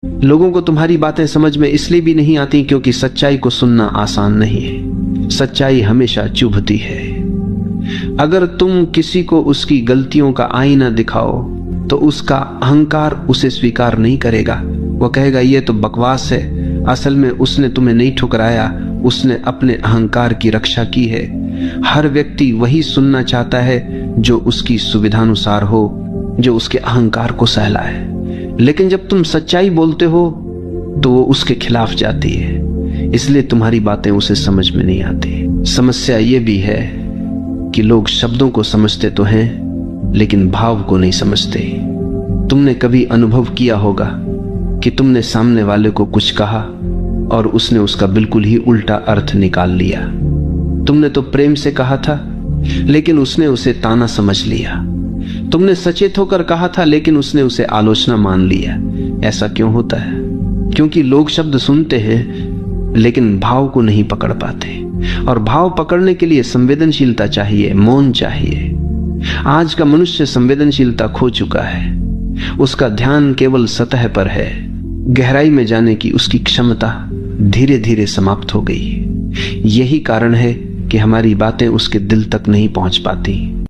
लोगों को तुम्हारी बातें समझ में इसलिए भी नहीं आती क्योंकि सच्चाई को सुनना आसान नहीं है। सच्चाई हमेशा चुभती है। अगर तुम किसी को उसकी गलतियों का आईना दिखाओ तो उसका अहंकार उसे स्वीकार नहीं करेगा। वो कहेगा ये तो बकवास है, असल में उसने तुम्हें नहीं ठुकराया, उसने अपने अहंकार की रक्षा की है। हर व्यक्ति वही सुनना चाहता है जो उसकी सुविधानुसार हो, जो उसके अहंकार को सहलाए। लेकिन जब तुम सच्चाई बोलते हो तो वो उसके खिलाफ जाती है, इसलिए तुम्हारी बातें उसे समझ में नहीं आती। समस्या ये भी है कि लोग शब्दों को समझते तो हैं लेकिन भाव को नहीं समझते। तुमने कभी अनुभव किया होगा कि तुमने सामने वाले को कुछ कहा और उसने उसका बिल्कुल ही उल्टा अर्थ निकाल लिया। तुमने तो प्रेम से कहा था लेकिन उसने उसे ताना समझ लिया। तुमने सचेत होकर कहा था लेकिन उसने उसे आलोचना मान लिया। ऐसा क्यों होता है? क्योंकि लोग शब्द सुनते हैं लेकिन भाव को नहीं पकड़ पाते, और भाव पकड़ने के लिए संवेदनशीलता चाहिए, मौन चाहिए। आज का मनुष्य संवेदनशीलता खो चुका है। उसका ध्यान केवल सतह पर है। गहराई में जाने की उसकी क्षमता धीरे धीरे समाप्त हो गई। यही कारण है कि हमारी बातें उसके दिल तक नहीं पहुंच पाती।